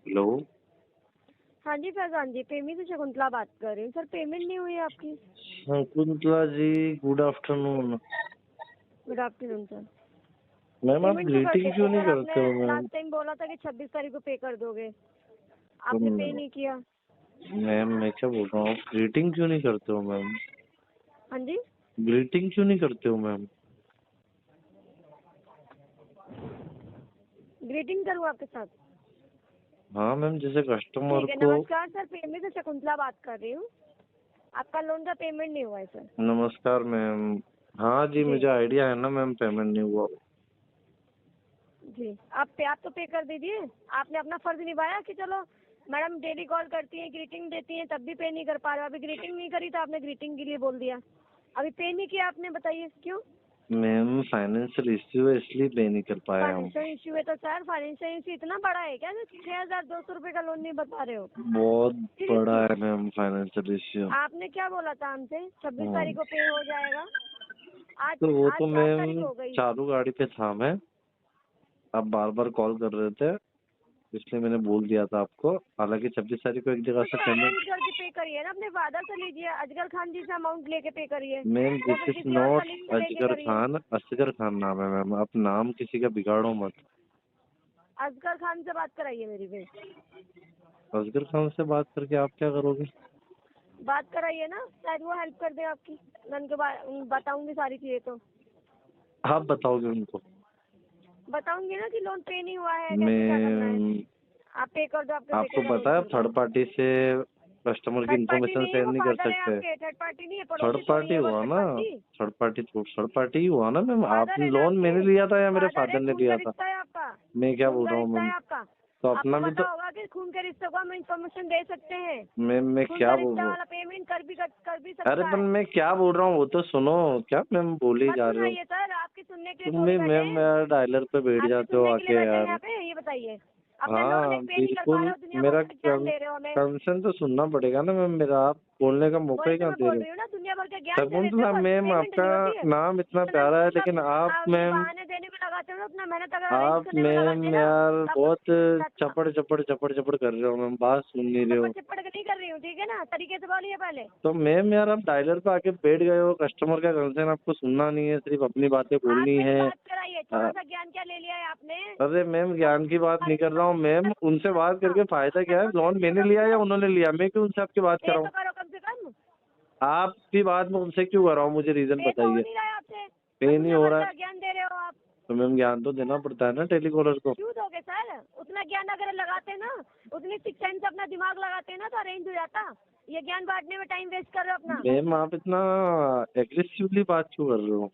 Hello. हाँ जी फैजान जी, पेमी से शकुंतला बात कर रही हूँ। सर पेमेंट नहीं हुई आपकी। Shakuntala ji, good afternoon. Good afternoon sir. Ma'am आप पेमेंट तो कर ग्रीटिंग दिया क्यों नहीं सर, करते आपने हो मैम? लास्ट टाइम बोला था कि 26 तारीख को पे कर दोगे, तो आपने पे नहीं किया। मैम मैं क्या बोल रहा हूँ, ग्रीटिंग क्यों नहीं करते हो मैम? हाँ जी, ग्रीटिंग क्यों नहीं करते हो मैम? ग्रीटिंग करूँ आपके साथ? हाँ मैम, जैसे कस्टमर ठीक है। को। नमस्कार सर, पेमी से शकुंतला बात कर रही हूँ। आपका लोन का पेमेंट नहीं हुआ है सर। नमस्कार मैम। हाँ जी, जी मुझे आइडिया है ना मैम, पेमेंट नहीं हुआ। जी, आप तो पे कर दीजिए। आपने अपना फर्ज निभाया कि चलो मैडम डेली कॉल करती हैं, ग्रीटिंग देती हैं, तब भी पे नहीं कर पा रहे हो। अभी ग्रीटिंग नहीं करी तो आपने ग्रीटिंग के लिए बोल दिया, अभी पे नहीं किया आपने, बताइए क्यों। मैम फाइनेंशियल इश्यू है, इसलिए पे नहीं कर पाया हम। फाइनेंशियल इश्यू है तो सर, फाइनेंशियल इश्यू इतना बड़ा है क्या? 6,200 रुपए का लोन नहीं बता रहे हो? बहुत बड़ा सीरियसली है मैम फाइनेंशियल इश्यू। आपने क्या बोला था हमसे? 26 हाँ, तारीख को पे हो जाएगा। आज तो वो आज तो 4 तारीख मैम हो गई। चालू गाड़ी पे था मैं। आप बार बार कॉल कर रहे थे, इसलिए मैंने बोल दिया था आपको। हालांकि 26 तारीख को एक जगह से तो पेमेंट। अरेंज करके पे करिए ना, अपने फादर से लीजिए, अजगर खान जी से अमाउंट लेके पे करिए, मैम या दिस फिर इज किसी और नॉट कलीग से लेके अजगर करिए। खान। असगर खान नाम है मैम, आप नाम किसी का बिगाड़ो मत। अजगर खान से बात कराइए मेरी पे। असगर खान से बात करके आप क्या करोगे? बात कराइए ना, शायद वो हेल्प कर दे आपकी। मैं उनको बताऊंगी सारी चीजें तो। आप बताओगे उनको? बताऊंगी ना कि लोन पे नहीं हुआ है, कैसे क्या करना है। मैं आप पे कर दो, आपके बेटे आपको का लोन पता है, कर दो। थर्ड पार्टी से कस्टमर की थर्ड पार्टी इन्फॉर्मेशन नहीं है, शेयर वो नहीं कर फादर है सकते। आपके। थर्ड पार्टी नहीं है, थर्ड पड़ोसी थोड़ी पार्टी है वो हुआ थर्ड ना। पार्टी। थर्ड पार्टी हुआ ना मैम। फादर आपने है ना लोन आपके। मैंने लिया था या मेरे फादर है, फादर ने खून का लिया था? रिश्ता है आपका। मैं क्या खून बोल का रहा हूँ रिश्ता मैम? है आपका। तो आपको अपना भी पता तो। होगा कि खून के रिश्ते को हम इन्फॉर्मेशन दे सकते हैं। मैम मैं खून का क्या बोल रिश्ता रहा हूँ? वाला पेमेंट कर भी अरे सकता पर है। मैं क्या बोल रहा हूँ वो तो सुनो। क्या मैम बोले ही मत जा रहे हो? सुनाइए सर, आपकी सुनने के लिए तुम थोड़ी भी बैठे मैम हैं। यार डायलर पे बैठ आपके जाते हो सुनने के लिए आके बैठे हैं यार। यहाँ पे, ये बताइए। अपने लोन हाँ एक पे नहीं कर पा रहे बिल्कुल। हो, दुनिया भर मेरा का ज्ञान दे रहे हो हमें। कंसर्न तो सुनना पड़ेगा ना मैम मेरा। आप बोलने का मौका वही ही तो कहाँ मैं दे बोल रहे हो? रही हूँ ना, दुनिया भर के ज्ञान दे देते हो, शकुंतला बस मैम, पेमेंट आपका नहीं होती है। नाम इतना इतना प्यारा है, मतलब लेकिन आप आप ये मैम। बहाने देने में लगाते हो ना, अपना मेहनत अगर अरेंज आप करने में लगाते मैम ना, यार तब तो बहुत सच में। चपड़ चपड़ चपड़ चपड़ कर रहे हो मैम, बात सुन नहीं रहे चप्पड़ हो। चप्पड़ के नहीं कर रही हूँ, ठीक है ना, तरीके से बोलिए पहले। तो मैम यार, आप डायलर पे आके बैठ गए हो, कस्टमर का कंसर्न आपको सुनना नहीं है, सिर्फ अपनी बातें आप बोलनी मेरी है। बात कराइए, थोड़ा सा ज्ञान क्या ले लिया है आपने? अरे मैम, सब ज्ञान की बात नहीं कर रहा हूँ मैम। उनसे बात करके फायदा क्या है? लोन मैंने लिया या उन्होंने लिया? मैं क्यों उनसे आपकी बात पे तो कराऊँ? करो कम से कम। आपकी बात मैं उनसे क्यों कर रहा हूँ? मुझे रीजन पे तो हो बताइए। नहीं रहा है आपसे, और पे नहीं दुनिया हो भर रहा है? का ज्ञान दे रहे हो आप। तो मैम ज्ञान तो देना पड़ता है ना टेलीकॉलर को। क्यों दोगे सर? उतना ज्ञान अगर लगाते ना, उतनी शिक्षा से अपना दिमाग लगाते ना, तो अरेंज हो जाता। ये ज्ञान बांटने में टाइम वेस्ट कर रहे हो अपना। मैम आप इतना एग्रेसिवली बात क्यों कर रहे हो?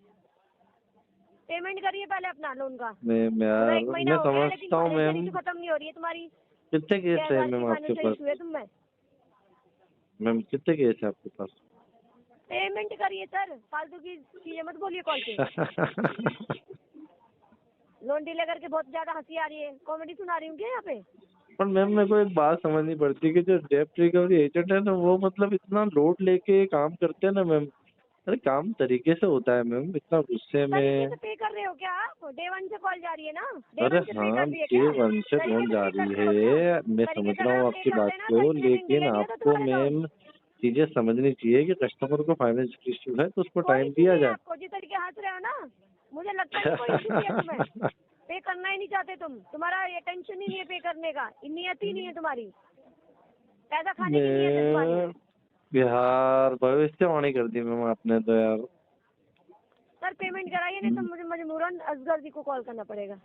पेमेंट करिए पहले अपना लोन का। मैम पूरा यार, 1 महीना मैं हो गया, लेकिन समझता हूँ फाइनेंशियल मैम। इशू खत्म नहीं हो रही है तुम्हारी। कितने केस है 6,000 की मैम आपके फाइनेंशियल पास? इशू है तुम में। मैम कितने केस है आपके पास? पेमेंट करिए सर, फालतू की चीजें मत बोलिए कॉल पे। लोन डीले करके बहुत ज्यादा हंसी आ रही है, कॉमेडी सुना रही हूँ क्या यहाँ पे? पर मैम मेरे को एक बात समझनी पड़ती है कि जो डेब्ट रिकवरी एजेंट है ना, वो मतलब इतना लोड लेके काम करते हैं ना मैम। अरे काम तरीके से होता है मैम, इतना गुस्से तरीके में। से पे कर रहे हो क्या आप? डे वन से कॉल जा रही है ना, डे अरे वन से पे हाँ, कर रही है डे क्या? वन से तरीके कौन से जा पे रही करते हो क्या? है? मैं तरीके समझ से रहा अगर हूँ आप पे आपकी बात करते ना, तो को, इतने दिन लेकिन डिले नहीं होता आपको तुम्हारे लोन। मैम चीजें समझनी चाहिए कि कस्टमर को फाइनेंशियल इश्यू है तो उसको कोई टाइम इशू दिया नहीं है जाए। आपको, जिस तरीके हंस रहे हो ना, मुझे लगता नहीं कोई इशू भी है तुम्हें। पे करना ही नहीं चाहते तुम, तुम्हारा ये टेंशन ही नहीं है पे करने का, नियत ही नहीं है तुम्हारी, पैसा खाने की नियत है तुम्हारी। मैं यार भविष्यवाणी कर दी मैम आपने तो यार। सर पेमेंट कराइए, नहीं तो मुझे मजबूरन असगर जी को कॉल करना पड़ेगा।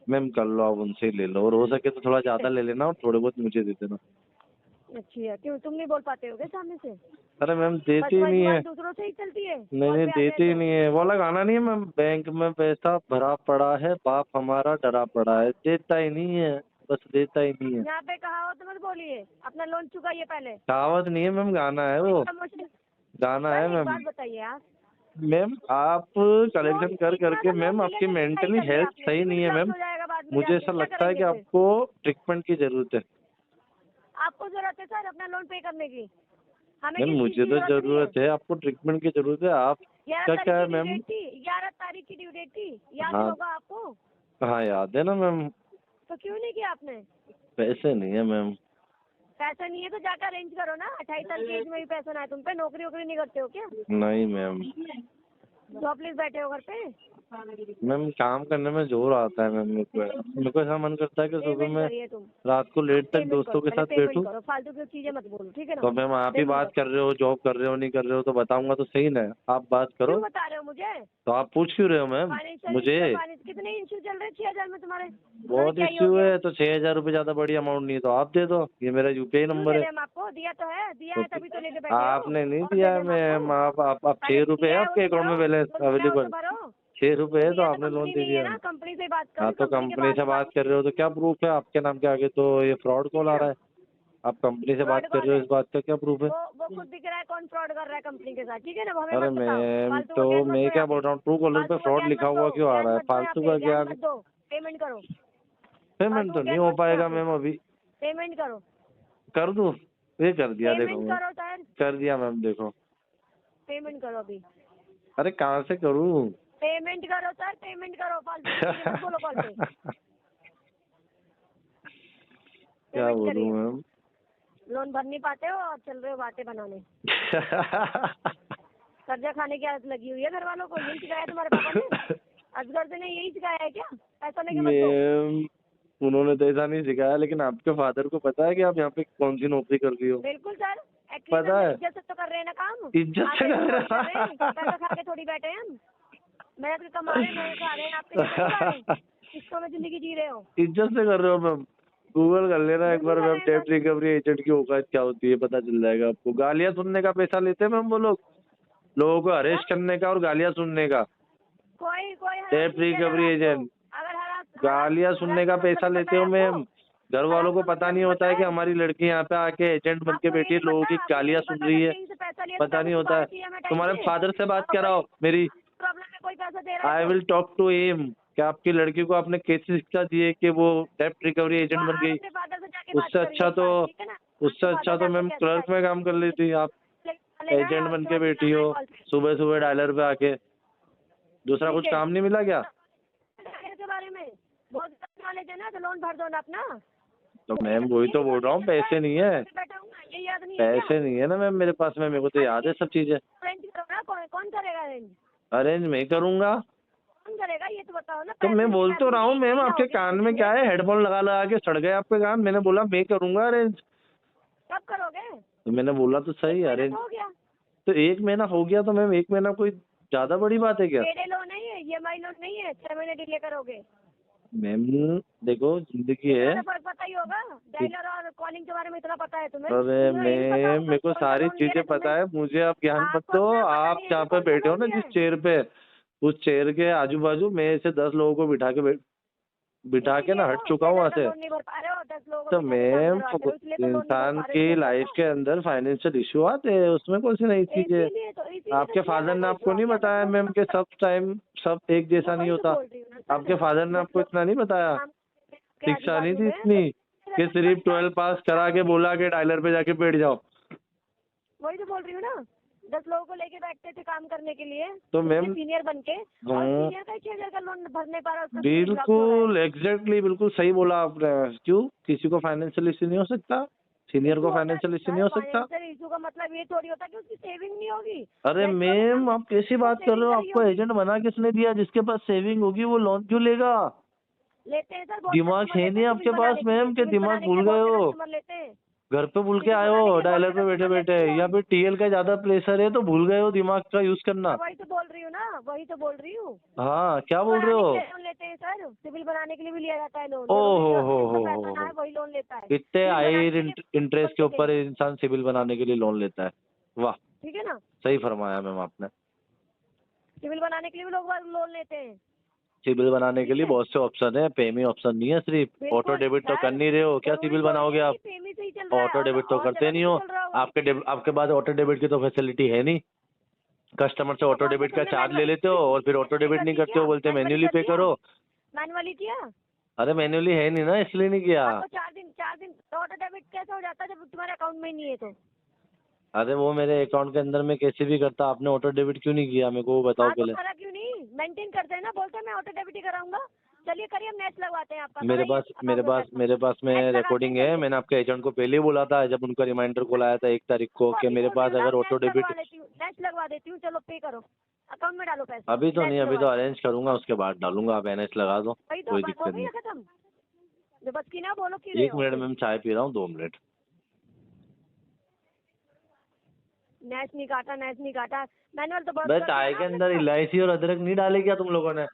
मैम कर लो, आप उनसे ही ले लो, और हो सके तो थोड़ा ज्यादा ले लेना और थोड़े बहुत मुझे दे देना। अच्छी है, क्यों तुम नहीं बोल पाते हो क्या सामने से? अरे मैम बस देते ही तुम्हारी नहीं है। जुबान दूसरों से ही चलती है, नहीं कॉल नहीं, पे आ गए देते ही तो। नहीं है। वो लगाना नहीं है मैम, बैंक में पैसा भरा पड़ा है, बाप हमारा डरा पड़ा है, देता ही नहीं है। बस देता ही नहीं है। यहाँ पे कहावत मत बोलिए, अपना लोन चुकाइए पहले। कहावत नहीं है मैम, गाना है वो। प्रमोशन। गाना है सर एक मैम। बात बताइए आप, मैम आप लोन कलेक्शन कर इतना करके सा लोन मैम, आपकी मिलेगा कि सही मेंटली कर लिया हेल्थ आपने, सही नहीं सिविल है जब्त मैम। हो जाएगा बाद में मुझे जाके, ऐसा क्या लगता है कि करेंगे फिर? आपको ट्रीटमेंट की जरूरत है। आपको जरूरत है सर अपना लोन पे करने की, हमें मैम किस चीज मुझे की तो जरूरत नहीं है। जरूरत है, आपको ट्रीटमेंट की जरूरत है। आप 11 क्या तारीख क्या है की ड्यू मैम? डेट थी, 11 तारीख की ड्यू डेट थी, याद हाँ होगा आपको। हाँ, याद है ना मैम। तो क्यों नहीं किया आपने? पैसे नहीं है मैम। पैसा नहीं है तो जाकर अरेंज करो ना, 28 साल की एज में भी पैसा ना है तुम पे, नौकरी वोकरी नहीं करते हो क्या? नहीं मैम, जॉबलेस बैठे हो घर पे? मैम काम करने में जोर आता है मैम। मेरे को ऐसा मन करता है कि सुबह पेमेंट में करिए तुम, रात को लेट तक पेमेंट दोस्तों करो, के पहले साथ पेमेंट बैठूं। करो, फालतू की चीजें मत बोलो, ठीक है ना? तो मैम आप ही पेमेंट बात करो। कर रहे हो, जॉब कर रहे हो नहीं कर रहे हो तो बताऊंगा तो सही ना, आप बात करो। क्यों बता रहे हो मुझे? तो आप पूछ क्यों रहे हो मैम फाइनेंशियल मुझे? कितने इशू चल रहे हैं 6,000 में तुम्हारे? बहुत क्या ही हो इश्यू गया? है तो 6,000 रुपये ज्यादा बड़ी अमाउंट नहीं है तो आप दे दो, ये मेरा यूपीआई क्यों नंबर दे है। रहे हम आपको? दिया तो है, दिया तो है तभी तो लेके बैठे हो। आपने नहीं और दिया दे है दें हम मैम, आपको? आप पहले 6 रुपये है दिया है वो आपके तो अकाउंट भरो, में बैलेंस जो दिया है वो तो अवेलेबल। भरो। 6 रुपये है तो दिया तो आपने लोन कंपनी दे नहीं है दिया। ना, कंपनी से बात हाँ करो, तो कंपनी के कंपनी बाद से में बात कर रहे हो तो क्या प्रूफ है आपके नाम के आगे? तो ये फ्रॉड ठीक कॉल है आ ना? रहा है, आप कंपनी से बात फ्रॉड कर कॉल रहे हो, है इस बात का क्या प्रूफ है? वो खुद दिख रहा है कौन फ्रॉड कर रहा है कंपनी के साथ, ठीक है ना? वो हमें अरे मत बताओ, मैम फालतू का तो ज्ञान मत मैं दो क्या यहाँ बोल पे, रहा हूँ, ट्रू कॉलर पे फालतू का फ्रॉड ज्ञान लिखा मत दो, हुआ क्यों आ रहा है? यहाँ फालतू पे का ज्ञान ज्ञान। मत दो, पेमेंट करो। पेमेंट फालतू तो का नहीं ज्ञान हो मत दो यहाँ पाएगा पे, मैम अभी। पेमेंट करो, कर दूँ? ये कर दिया देखो पेमेंट मैम, करो सर, कर दिया मैम देखो। पेमेंट करो अभी, अरे कहाँ से करूँ? पेमेंट करो सर, पेमेंट करो, फालतू की चीजें मत बोलो कॉल पे, क्या पेमेंट बोलूँ करिए। मैम? लोन भर नहीं पाते हो और चल रहे हो बातें बनाने, कर्जा खाने की आदत लगी हुई है घर वालों को, यही सिखाया तुम्हारे पापा ने? असगर से ने यही सिखाया है क्या? पैसा लेके मत दो। मैम उन्होंने तो ऐसा नहीं सिखाया, लेकिन आपके फादर को पता है कि आप यहाँ पे कौन सी नौकरी कर रही हो? बिल्कुल सर, एक्चुअली पता हम है, इज्जत से तो कर रहे हैं ना काम, इज्जत से आपके कर लिए थोड़ी कर रहे हैं, रहा। पैसा खा के थोड़ी बैठे हैं हम, मेहनत के कमा रहे हैं, मेहनत खा रहे हैं, आपके जैसे नहीं खा रहे, किस्तों में जिंदगी जी रहे हो। इज्जत से कर रहे हो मैम? गूगल कर लेना एक बिल्कुल बार कर मैम, रहे हैं डेब्ट सर, रिकवरी एजेंट की औकात क्या होती है पता चल जाएगा आपको। गालियां सुनने का पैसा लेते हैं मैम वो लोग, लोगों को क्या? अरेस्ट करने का और गालियां सुनने का। कोई कोई हरास डेब्ट नहीं दे रहा रिकवरी है आपको, एजेंट अगर हरास गालियां सुनने का हरासमेंट पैसा मतलब पता लेते है हो मैम। आपको? घर वालों को हरासमेंट पता मतलब नहीं होता पता है कि है? हमारी लड़की यहाँ पे आके एजेंट बन के आपको ये बैठी है, नहीं लोगों पता, की आपको ये गालियां नहीं सुन पता रही अगर है। कहीं से पैसा लिया तो पता नहीं पैसा होता चुकाना है। चाहिए हमें टाइम तुम्हारे से, फादर से बात और कराओ कोई मेरी। प्रॉब्लम में कोई पैसा दे रहा है आई तो विल टॉक टू हिम। क्या आपकी लड़की को आपने कैसी शिक्षा दी है कि वो डेब्ट रिकवरी एजेंट बन आप गई? अपने फादर से जाके बात उससे करिए अच्छा एक तो बार, ठीक है ना? उससे आपके अच्छा फादर ने तो आपको मैम क्या क्लर्क में काम कर लेती आप, लेना है एजेंट और बन उसके के बाद बैठी बताना हो है कॉल पे, सुबह सुबह डायलर पे आके। दूसरा ठीक कुछ है? काम नहीं मिला क्या? के बारे में बहुत नॉलेज है ना, तो लोन भर दो ना अपना। तो मैम वही तो बोल रहा हूँ, पैसे नहीं है। बैठा हूँ ना, ये याद नहीं है क्या? पैसे नहीं है ना मैम मेरे पास में, मेरे को तो याद है सब चीजें। अरेंज करो ना, कौन करेगा अरेंज? अरेंज मैं करूंगा। कौन करेगा ये तो बताओ ना, तो पैसे मैं नहीं बोल है, तो अभी रहा हूँ एक मैम, महीना आपके हो गया कान मुझे में दिए। क्या है? हेडफोन लगा लगा के सड़ गए आपके कान। मैंने बोला मैं करूंगा अरेंज। कब करोगे? तो मैंने बोला तो सही एक महीना अरेंज। तो हो गया, तो 1 महीना हो गया तो मैम 1 महीना कोई ज्यादा बड़ी बात है क्या? पेडे लोन नहीं है, EMI लोन नहीं है, 6 महीने डिले करोगे मैम देखो जिंदगी इतना है। तो फर्क पता ही होगा, डायलर और कॉलिंग के बारे में इतना पता है तुम्हें? अरे तुम्हें ये नहीं पता मैम होगा मेरे को कौन सा सारी लोन लिया चीजें है तुमने? पता है, मुझे आप ज्ञान मत आपको दो। अपना पता आप नहीं है जहाँ कि पे कौन सा बैठे हो लोन ना लिया जिस है? चेयर पे, उस चेयर के आजू बाजू मैं से 10 लोगों को बिठा के इसीलिए ना हट तो चुका हूँ 6,000 वहां का से। लोन नहीं भर पा रहे हो, 10 लोगों को तो बिठा के काम मैम करवाते हो, इसलिए तो लोन नहीं भर इंसान पा रहे हो, की इसलिए लाइफ तो के अंदर फाइनेंशियल इश्यू आते हैं, उसमें कौन सी नई चीज है? इसीलिए तो आपके क्लियर फादर ने देखो इशू आपको आ नहीं गया, 10 बताया लोगों मैम का कि सब टाइम सब एक मैं जैसा नहीं वही तो होता? बोल रही हूँ ना आपके सर, फादर ने 10 आपको लोग इतना नहीं बताया? काम के आजू शिक्षा नहीं बाजू थी में इतनी कि सिर्फ 12 पास करा के बोला के डायलर पे जाके बैठ जाओ? वही तो बोल रही हूँ ना, 10 लोगों को लेके बैठते थे काम करने के लिए, तो मैम सीनियर बन के, और सीनियर का 6,000 का लोन भर नहीं पा रहा, उसका सिविल ड्रॉप हो रहा है। बिल्कुल एग्जैक्टली बिल्कुल सही बोला आपने। क्यों किसी को फाइनेंशियल इश्यू नहीं हो सकता? सीनियर को फाइनेंशियल इश्यू नहीं हो सकता? फाइनेंशियल इशू का मतलब ये थोड़ी होता कि उसकी सेविंग नहीं होगी। अरे बैंक वाले मैम काम आप कैसी तो बात कर सेविंग रहे हो? करी आपको होगी, एजेंट बना किसने दिया? जिसके पास सेविंग होगी वो लोन क्यों लेगा? लेते हैं सर, बहुत दिमाग कस्टमर है लेते नहीं हैं आपके सिविल पास बनाने के लिए, मैम, के सिविल दिमाग बनाने के भूल लिए गए बहुत से हो? कस्टमर लेते हैं, घर पे भूल के सिविल आए बनाने हो, के लिए बहुत डायलर से पे बैठे कस्टमर बैठे, लेते हैं या वो। फिर टीएल का ज्यादा प्रेशर है तो भूल गए हो दिमाग का यूज करना? वही तो बोल रही हूँ ना, वही तो बोल रही हूँ, हाँ क्या बोल रहे बनाने हो? के लिए लोन लेते हैं सर, सिविल बनाने के लिए भी लिया जाता है लोन, ओ जरूरी नहीं हो होता जिसका हो पैसा ना हो है वही लोन लेता है, इतने सिविल हाई बनाने के लिए इंटरेस्ट के लोन लेते ऊपर हैं, इंसान सिविल बनाने के लिए लोन लेता है? वाह, ठीक है ना? सही फरमाया मैम आपने। सिविल बनाने के लिए भी लोग लोन लेते हैं, सिबिल बनाने के ठीक लिए है? बहुत से ऑप्शन है, पेमी ऑप्शन नहीं है सिर्फ। ऑटो बिल्कुल डेबिट तो कर सर, नहीं रहे हो, क्या जरूरी सिबिल थोड़ी बनाओगे है आप? कि पेमी से ही चल रहा है, ऑटो डेबिट तो और करते जगह नहीं से हो। भी चल रहा होगा। आपके पास ऑटो डेबिट की तो फैसिलिटी है नहीं। कस्टमर से ऑटो कौन सा डेबिट का तुमने चार्ज ले लेते हो और फिर ऑटो डेबिट नहीं करते हो, बोलते मैन्युअली पे करो। मैनुअली किया? अरे मैन्युअली है नहीं ना, इसलिए नहीं किया। आपको 4 दिन ऑटो डेबिट कैसे हो जाता है जब तुम्हारे अकाउंट में नहीं है तो? अरे वो मेरे अकाउंट के अंदर में कैसे भी करता, आपने ऑटो डेबिट क्यों नहीं किया मेरे को वो बताओ हाँ तो पहले। करा क्यों नहीं? मेंटेन करते हैं ना, बोलते हैं मैं ऑटो डेबिट ही कराऊंगा, चलिए करिए, हम मैच लगवाते हैं आपका। मेरे पास में मैच लगाते रिकॉर्डिंग हैं, है। चलिए। मैंने आपके एजेंट को पहले ही बोला था जब उनका रिमाइंडर कॉल आया था 1 तारीख को तो कि अभी मेरे बोल पास रही हूँ ना, अगर ऑटो मैच लगवा डेबिट। देती हूँ, मैच लगवा देती हूँ, चलो पे करो, अकाउंट में डालो पैसे। अभी तो मैच नहीं, अभी तो लगवा दो। अरेंज करूंगा उसके बाद डालूंगा। आप एनएच लगा दो, वही तो कोई बात हो दिक्कत गई नहीं। है खत्म। जो बस की ना बोलो की रहे 1 हो मिनट फिर। में मैं चाय पी रहा हूँ, 2 मिनट। मैच नहीं काटा, मैच नहीं काटा, मैनुअल तो बहुत बस कर दिया चाय ना के आपने अंदर तो। इलायची और अदरक नहीं डाले क्या तुम लोगों ने?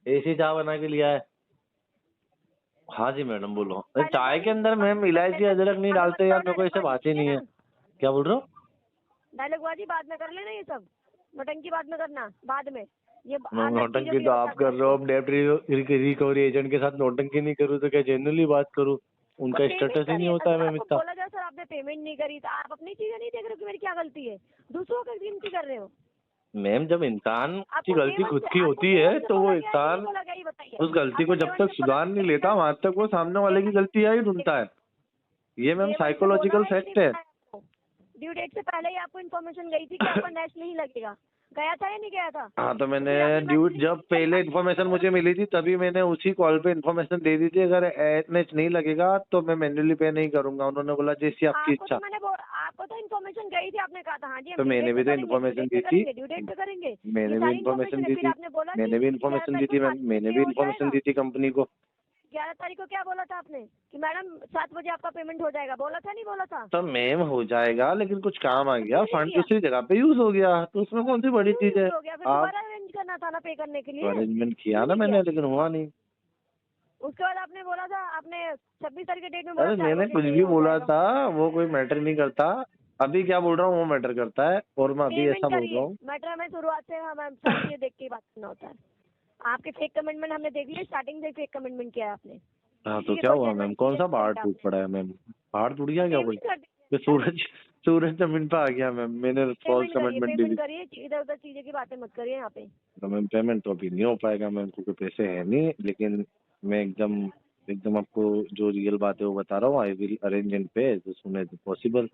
ऐसी चाय बना के लिया है? हाँ जी मैडम बोलो। अरे पहले चाय के बोलिए, अंदर मैम इलायची अदरक नहीं हमें मत डालते यार, करो मेरे को ऐसे डायलॉग बात ही बाजी, नहीं है है। ना? क्या बोल रहे हो? डायलॉग बाजी बाद में कर लेना, ये सब नौटंकी बाद में करना, बाद में ये मैम अलग चीजें नौटंकी भी तो होता आप है कर रहे हो। आपको। अब डेप्ट रिकवरी एजेंट के साथ नौटंकी नहीं करूँ तो क्या जेन्युइनली बात करूँ? तो उनका पेमेंट स्टेटस ही नहीं करिए ना होता है सर, मैम आपको इतना। बोला जाए सर आपने पेमेंट नहीं करी, तो आप अपनी चीजें नहीं देख रहे हो कि मेरी क्या गलती है, दूसरों की गिनती कर रहे हो। मैम जब इंसान की आपको गलती A1 खुद से की आपको होती A1 है से तो वो बोला गया है कि नहीं इंसान बोला गया, ये बताइए। उस गलती को आपको जब A1 तक से बोला सुधार गया नहीं कि लेता वहां तक वो सामने वाले की गलती ही ढूंढता है। ये मैम A1 से बोला साइकोलॉजिकल है कि नहीं फैक्ट है। बोला है आपको? ड्यू डेट से पहले ही आपको इन्फॉर्मेशन गई थी कि आपका नेक्स्ट नहीं लगेगा, गया था या नहीं गया था? हाँ तो मैंने फिर आपने ड्यू मैसेज जब पहले इन्फॉर्मेशन मुझे मिली थी तभी मैंने उसी कॉल पे इन्फॉर्मेशन दे दी थी अगर एच नहीं लगेगा तो मैं मैन्युअली पे नहीं करूंगा। उन्होंने बोला जैसी आपकी आपको तो इच्छा। आपको तो इन्फॉर्मेशन गई थी, आपने कहा था हाँ जी हम तो ड्यू मैंने डेट पे भी तो करेंगे, ड्यू इन्फॉर्मेशन डेट दी पे थी। करेंगे, ड्यू डेट पे करेंगे, ये मैंने भी सारी इन्फॉर्मेशन इन्फॉर्मेशन है। दी फिर थी। आपने बोला कि मैंने भी 11 इन्फॉर्मेशन दी तारीख को थी मैम। 7 मैंने पे भी हो इन्फॉर्मेशन जाएगा। दी थी कंपनी को। 11 तारीख को क्या बोला था आपने कि मैडम 7 बजे आपका पेमेंट हो जाएगा, बोला था नहीं बोला था? तो मैम हो जाएगा लेकिन कुछ काम आ तो गया, क्यों नहीं फंड किया? दूसरी जगह पे यूज हो गया तो उसमें कौन सी बड़ी क्यों चीज है। यूज हो गया? फिर आप दोबारा अरेंज करना था ना पे करने के लिए, अरेंजमेंट किया क्यों ना नहीं किया? मैंने लेकिन हुआ नहीं। उसके बाद आपने बोला था, आपने 26 तारीख के डेट में बोला अरे 4 मैंने बजे कुछ से ये भी हो बोला जाएगा। था वो कोई मैटर नहीं करता। अभी क्या बोल रहा हूँ वो मैटर करता है और मैं अभी पेमेंट ऐसा बोल रहा करिए, हूँ। मैटर में शुरुआत से हमें सारी चीजें देख के ही बात करना होता है। आपके फेक कमिटमेंट हमने देख लिए, स्टार्टिंग से फेक कमिटमेंट किया है आपने। हाँ तो किसी की क्या कोई हुआ मैम? जेन्युइन कौन चीजें सा नहीं पहाड़ करी टूट आपने। पड़ा है मैम? पहाड़ टूट गया क्या कोई? पेमेंट कर ये दीजिए सर, सूरज जमीन पे आ गया मैम। मैंने फॉल्स कमिटमेंट दी पेमेंट थी। करिए, इधर उधर चीजें की बातें मत करिए यहाँ पे। तो मैम पेमेंट तो अभी नहीं हो पाएगा मैम क्योंकि पैसे है नहीं। लेकिन मैं एकदम एकदम आपको जो रियल बात है वो बता रहा हूँ। आई विल अरेंज एंड पे एज सून एज पॉसिबल।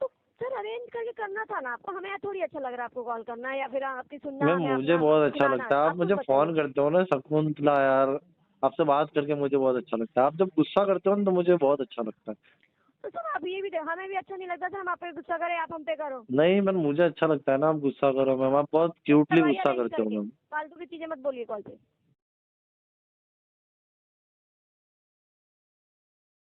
तो सर अरेंज करके करना था ना आपको, हमें थोड़ी अच्छा लग रहा है आपको कॉल करना या फिर आपकी सुनना, मैम हमें मुझे अपना बहुत अच्छा सुनाना। लगता है आप आप खुद मुझे बताइए। फोन करते हो ना शकुंतला यार। आपसे बात करके मुझे बहुत अच्छा लगता है। आप जब गुस्सा करते हो ना तो मुझे बहुत अच्छा लगता है। तो सर आप ये भी हमें भी अच्छा नहीं लगता सर, हम आप पे गुस्सा करें, आप हम पे करो। नहीं मैम मुझे अच्छा लगता है ना आप गुस्सा करो मैम। आप बहुत क्यूटली करवाइए, गुस्सा अरेंज करते हो करके, मैम। फालतू की चीजें मत बोलिए कॉल पे।